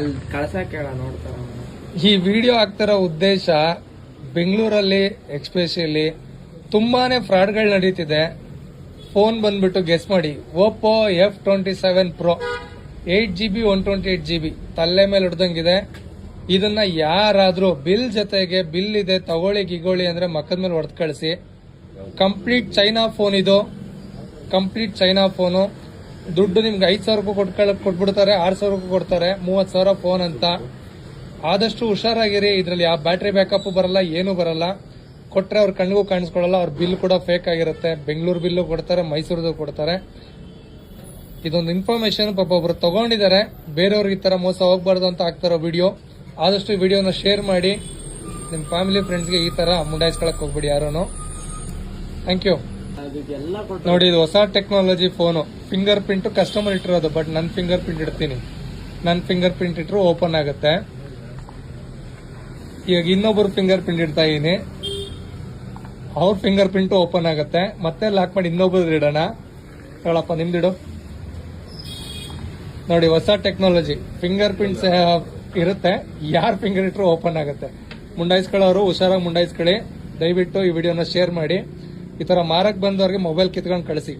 ಅಲ್ಲಿ ಕಳ್ಸಕ್ಕೆ ಹೇಳ ನೋಡ್ತಾರ. ಈ ವಿಡಿಯೋ ಆಗ್ತಿರೋ ಉದ್ದೇಶ ಬೆಂಗಳೂರಲ್ಲಿ ಎಕ್ಸ್ಪೆಷಲಿ ತುಂಬಾನೇ ಫ್ರಾಡ್ಗಳು ನಡೀತಿದೆ. ಫೋನ್ ಬಂದ್ಬಿಟ್ಟು ಗೆಸ್ ಮಾಡಿ, Oppo F27 Pro 8GB 128GB ತಲೆ ಮೇಲೆ ಹೊಡೆದಂಗಿದೆ. ಇದನ್ನ ಯಾರಾದ್ರೂ ಬಿಲ್ ಜೊತೆಗೆ ಬಿಲ್ ಇದೆ ತಗೊಳ್ಳಿ ಗಿಗೋಳಿ ಅಂದ್ರೆ ಮಕ್ಕದ ಮೇಲೆ ಹೊಡೆದು ಕಳಿಸಿ. ಕಂಪ್ಲೀಟ್ ಚೈನಾ ಫೋನ್ ಇದು, ಕಂಪ್ಲೀಟ್ ಚೈನಾ ಫೋನು. ದುಡ್ಡು ನಿಮ್ಗೆ 5,000 ರೂಪಾಯಿ ಕೊಟ್ಬಿಡ್ತಾರೆ, 6,000 ರೂಪಾಯಿ ಕೊಡ್ತಾರೆ, 30,000 ಫೋನ್ ಅಂತ. ಆದಷ್ಟು ಹುಷಾರಾಗಿರಿ. ಇದ್ರಲ್ಲಿ ಯಾವ ಬ್ಯಾಟ್ರಿ ಬ್ಯಾಕಪ್ ಬರಲ್ಲ, ಏನು ಬರಲ್ಲ. ಕೊಟ್ರೆ ಅವ್ರ ಕಣ್ಣಿಗೂ ಕಾಣಿಸ್ಕೊಳ್ಳಲ್ಲ. ಅವ್ರ ಬಿಲ್ ಕೂಡ ಫೇಕ್ ಆಗಿರುತ್ತೆ. ಬೆಂಗಳೂರು ಬಿಲ್ಲು ಕೊಡ್ತಾರೆ, ಮೈಸೂರದು ಕೊಡ್ತಾರೆ. ಇದೊಂದು ಇನ್ಫಾರ್ಮೇಶನ್ ಪಾಪ ಒಬ್ರು ತಗೊಂಡಿದ್ದಾರೆ. ಬೇರೆಯವ್ರಿಗೆ ಈ ತರ ಮೋಸ ಹೋಗ್ಬಾರ್ದು ಅಂತ ಆಗ್ತಾರೋ ವಿಡಿಯೋ. ಆದಷ್ಟು ವಿಡಿಯೋನ ಶೇರ್ ಮಾಡಿ. ನಿಮ್ ಫ್ಯಾಮಿಲಿ ಫ್ರೆಂಡ್ಸ್ಗೆ ಈ ತರ ಮುಂಡಾಯಿಸ್ಕೊಳಕ್ ಹೋಗ್ಬಿಡಿ ಯಾರು. Thank you. ನೋಡಿ, ಇದು ಹೊಸ technology phone. Finger print customer ಇಟ್ಟಿರೋದು, ಬಟ್ ನನ್ನ ಫಿಂಗರ್ ಪ್ರಿಂಟ್ ಇಡ್ತೀನಿ. ನನ್ನ ಫಿಂಗರ್ ಪ್ರಿಂಟ್ ಇಟ್ಟರು ಓಪನ್ ಆಗುತ್ತೆ. ಈಗ ಇನ್ನೊಬ್ಬರು ಫಿಂಗರ್ ಪ್ರಿಂಟ್ ಇಡ್ತಾ ಇದೀನಿ, ಅವ್ರ ಫಿಂಗರ್ ಪ್ರಿಂಟ್ ಓಪನ್ ಆಗುತ್ತೆ. ಮತ್ತೆ ಲಾಕ್ ಮಾಡಿ ಇನ್ನೊಬ್ರು ಇಡೋಣ. ಹೇಳಪ್ಪ, ನಿಮ್ದಿಡು. ನೋಡಿ, ಹೊಸ ಟೆಕ್ನಾಲಜಿ. ಫಿಂಗರ್ ಪ್ರಿಂಟ್ಸ್ ಇರುತ್ತೆ, ಯಾರ್ ಫಿಂಗರ್ ಇಟ್ಟರು ಓಪನ್ ಆಗುತ್ತೆ. ಮುಂಡಾಯಿಸ್ಕೊಳ್ಳೋರು ಹುಷಾರಾಗಿ ಮುಂಡಾಯಿಸ್ಕೊಳ್ಳಿ. ದಯವಿಟ್ಟು ಈ ವಿಡಿಯೋನ ಶೇರ್ ಮಾಡಿ. ಈ ತರ ಮಾರಕ್ ಬಂದವ್ರಿಗೆ ಮೊಬೈಲ್ ಕಿತ್ಕೊಂಡು ಕಳಿಸಿ.